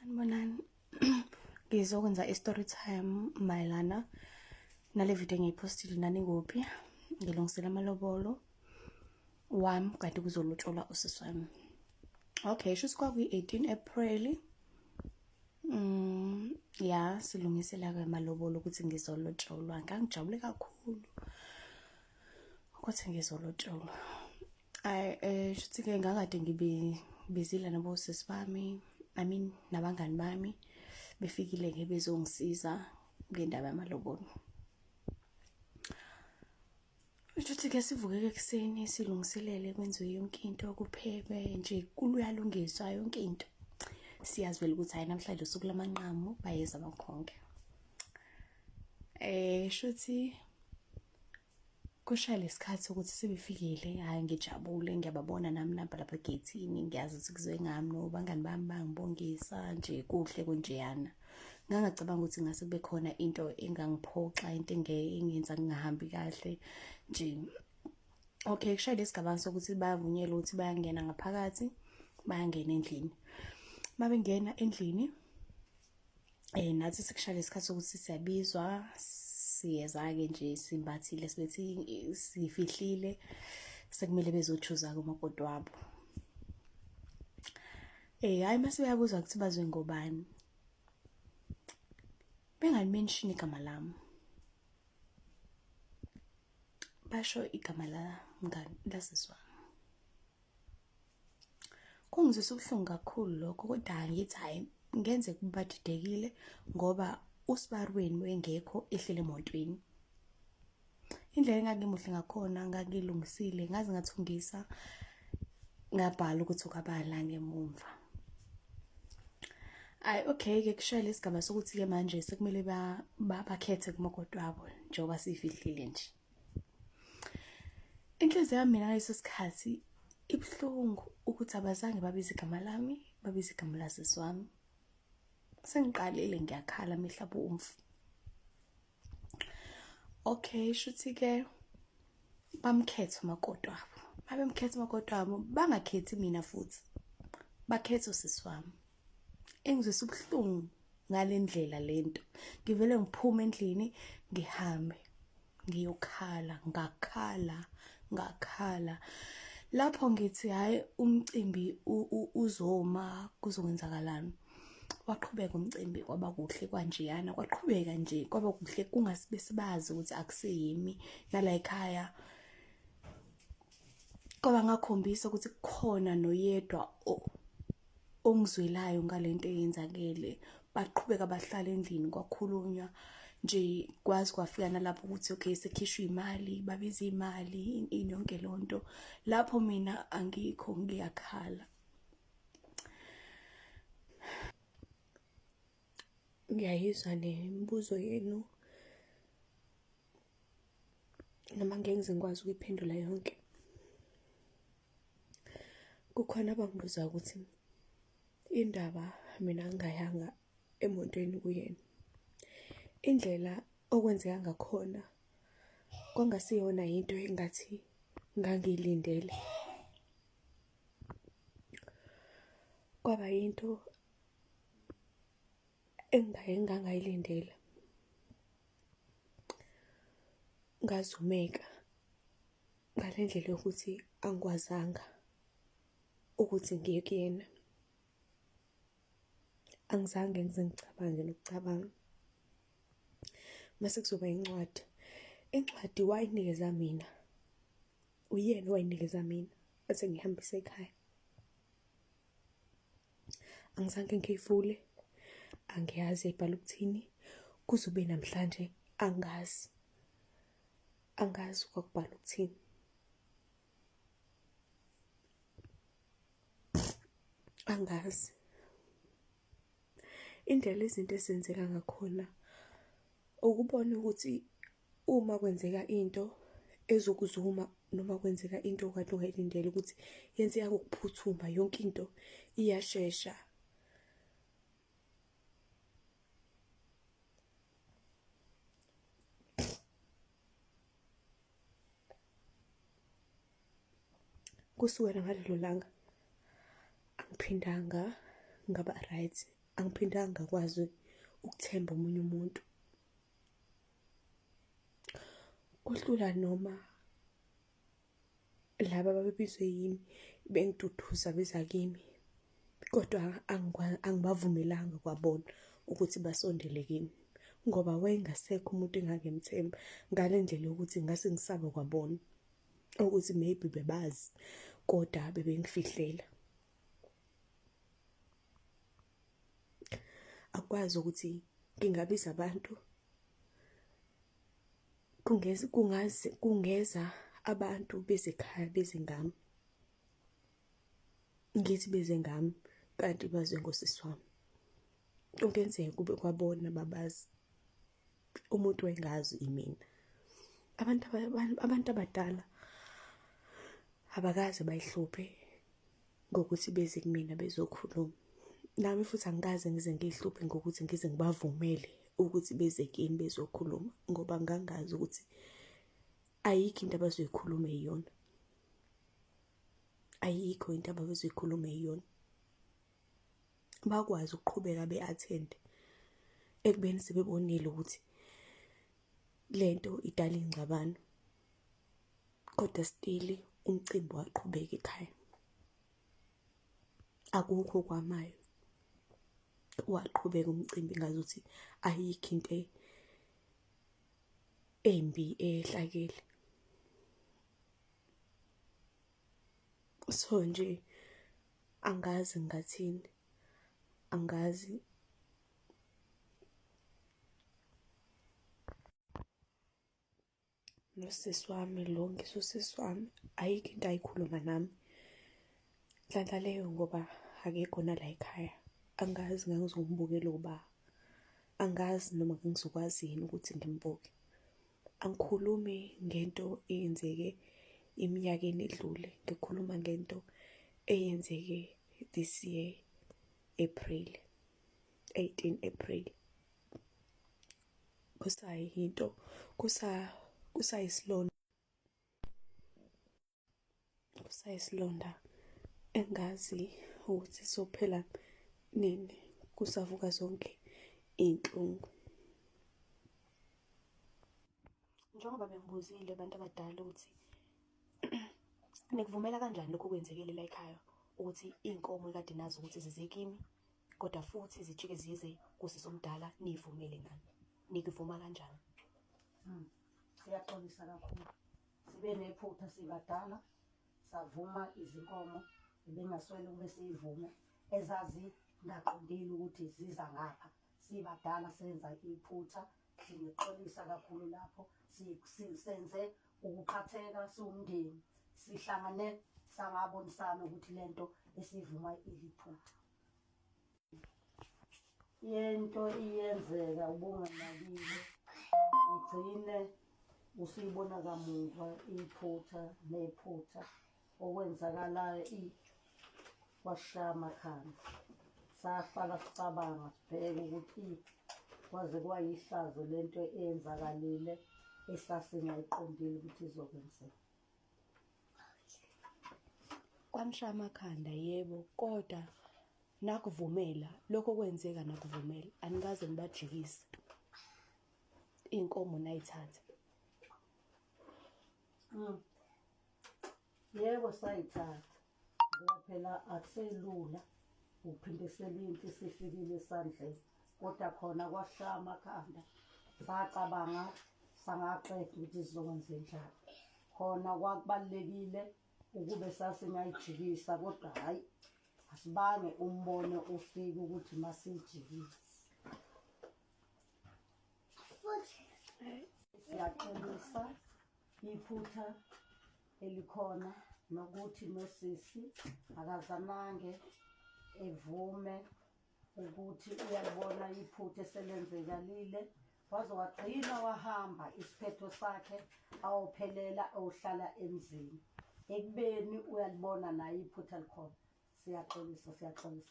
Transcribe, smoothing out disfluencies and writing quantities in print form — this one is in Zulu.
Sanibonani. Ngizokwenza i-story time mayelana nale video engiyipostile nani kuphi. Ngilungisela amalobolo wami kanti kuzolotsholwa usisi wami. Okay, shuthi kwakuyi-18 April. Ya silungisela-ke amalobolo ukuthi ngizolotsholwa. Ngangijabule kakhulu ukuthi ngizolotsholwa. Shuthi-ke ngakade ngibizile nabo sisi bami, nabangani bami befikile-ke bezongisiza ngendaba yamalobolo. Shuthi-ke sivuke ekuseni silungiselele kwenziwe yonke into, kuphekwe nje kuyalungiswa yonke into. Siyazi vele ukuthi hayi namhlanje usuku lamanqamu bayeza abakhonke. Shuthi kushaya lesikhathi sokuthi sebefikile, hayi ngijabule ngiyababona nami lapha egeyithini, ngiyazi ukuthi kuzoye ngami nobangani bami bangibongisa nje kuhle konjeyana. Ngangacabanga ukuthi ngase kube khona into engangiphoxa, into engenza ngingahambi kahle nje. Okay, kushaya lesigaba sokuthi bayavunyelwa ukuthi bayangena ngaphakathi, bayangena endlini. Mabengena endlini nathi sekushaya lesikhathi sokuthi siyabizwa, siyeza-ke nje simbathile sibethi sifihlile sekumele bezochuza-ke umakoti wabo. Hayi mase beyabuza ukuthi bazwe ngobani, bengali-mention igama lami, basho igama lasisi wami. Kungizwisa ubuhlungu kakhulu lokho, kodwa ngithi hayi ngenze kuba didekile ngoba usibarweni wengekho ehlele emotweni. Indlela engangimuhle ngakhona ngangilungisile, ngaze ngathungisa ngabhala ukuthi ukabala ngemumva. Okay-ke kushaya lesigaba sokuthi-ke manje sekumele bakhethe kumakoti wabo njengoba sifihlile nje. Inhliziyo yami mina ngaleso sikhathi ibuhlungu ukuthi abazange babize igama lami, babize igama lasisi wami. Sengiqalile ngiyakhala amehla bomvu. Okay, shuthi-ke bamkhethe umakoti wabo. Babemkhethe umakoti wabo, bangakhethi mina futhi, bakhethe usisi wami. Engizwisa ubuhlungu ngale ndlela lento. Ngivele ngiphume endlini ngihambe ngiyokhala, ngakhala. Lapho ngithi hayi umcimbi uzoma kuzokwenzakalani. Waqhubeka umcimbi kwaba kuhle kanjeyana, kwaqhubeka nje kwaba kuhle kungasibe sibazi ukuthi akuseyimi nala ekhaya. Ngoba ngakhombisa ukuthi kukhona noyedwa ongizwelayo ngalento eyenzakele. Baqhubeka bahlala endlini kwakhulunywa nje, kwazi kwafika nalapho ukuthi okay sekhishwe imali, babiza imali yonke lonto. Lapho mina angikho ngiyakhala. Ngiyayizwa nemibuzo yenu noma ngeke ngize ngikwazi ukuyiphendula yonke. Kukhona abangibuza ukuthi indaba mina ngingayanga emotweni kuyena. Indlela okwenzeka ngakhona kwangasiyona into engathi ngangiyilindele. Kwaba yinto engangayilindele. Ngazumeka ngale ndlela yokuthi angikwazanga ukuthi ngiye kuyena. Angizange ngize ngicabange nokucabanga. Mase kuzoba incwadi. Incwadi wayinikeza mina. Uyena owayinikeza mina bese ngihambisa ekhaya. Angizange ngiyivule, angiyazi ibhala ukuthini. Kuzobe namhlanje angazi kwakubhala ukuthini. Angazi. Indlela izinto ezenzeka ngakhona ukubona ukuthi uma kwenzeka into ezokuzuma noma kwenzeka into okade ungayilindele ukuthi yenzeka ngokuphuthuma, yonke into iyashesha. Kusukela ngalelo langa angiphindanga ngaba right, angiphindanga ngakwazi ukuthemba omunye umuntu. Kuhlula noma laba ababebizwe yimi bengiduduza beza kimi, kodwa angibavumelanga kwabona ukuthi basondele kimi ngoba wayengasekho umuntu engangimthemba, ngale ndlela yokuthi ngase ngisaba kwabona ukuthi maybe bebazi kodwa bebengifihlela. Akwazi ukuthi ngingabiza abantu kungeza abantu bezekhaya bezingami, ngithi beze ngami kanti baze ngosisi wami. Kungenzeka kube kwabona babazi, umuntu wengazi imina. Abantu abadala abakaze bayihluphe ngokuthi beze kumina bezokhuluma. Nami futhi angikaze ngize ngihluphe ngokuthi ngize ngibavumele ukuthi beze kimi bezokhuluma ngoba ngangazi ukuthi ayikho into abazoyikhuluma iyona. Ayikho into abazoyikhuluma iyona. Bakwazi ukuqhubeka be-attend ekubeni sebebonile ukuthi lento idala ingxabano, kodwa still umcimbi waqhubeka ekhaya. Akukho kwamayo, waqhubeka umcimbi ngazuthi ayikho into embi ehlakele. So nje angazi ngathini, angazi. Nosisi wami lo ngisosisi wami ayikho into ayikhuluma nami nhlanhla leyo ngoba akekho nala ekhaya. Angazi ngangizombukela uba, angazi noma ngizokwazi yini ukuthi ngimbuke. Angikhulumi ngento eyenzeke iminyakeni edlule, ngikhuluma ngento eyenzeke this year April 18 April. Kusayinto kusayisilonda engazi ukuthi sophela nini, kusavuka zonke iy'nhlungu. Njengoba bengibuzile abantu abadala ukuthi nikuvumela kanjani lokhu kwenzekile la ekhaya, ukuthi iy'nkomo ekade nazi ukuthi zize kimi kodwa futhi zijike zize kusisi omdala niy'vumele ngani, nikuvuma kanjani? Siyaxolisa kakhulu, sibe nephutha sibadala savuma izinkomo ebengaswele kube siyivume ezazingaqondile ukuthi ziza ngapha. Sibadala senza iphutha, sinexolisa kakhulu lapho senze ukuphatheka siwumndeni, sihlangane sangabonisana ukuthi lento esivuma iliphutha. Yento iyenzeka ubunganakile igcine usuyibona kamuva iphutha nephutha okwenzakalayo kwashaya amakhanda. Sahlala sicabanga sibheke ukuthi kwaze kwayihlazo lento eyenzakalile esasingayiqondile ukuthi izokwenzeka. Kwanishaya amakhanda yebo, kodwa nakuvumela lokho kwenzeka, nakuvumela anikaze nibajikise iy'nkomo nayithatha. Yebo sayithatha ngoba phela akuselula uphinde seliyinto isifikile esandleni, kodwa khona kwashaya amakhanda sacabanga sangaqeda ukuthi sizokwenza njani. Khona kwakubalulekile ukube sasingayijikisa, kodwa hhayi, asibange umbono ufike ukuthi masiyijikise. Siyaxolisa iphutha elikhona nokuthi nosisi akazanange evume ukuthi uyalibona iphutha eselenzekalile, waze wagcina wahamba isiphetho sakhe awophelela awuhlala emzini ekubeni uyalibona naye iphutha likhona. Siyaxolisa kakhulu.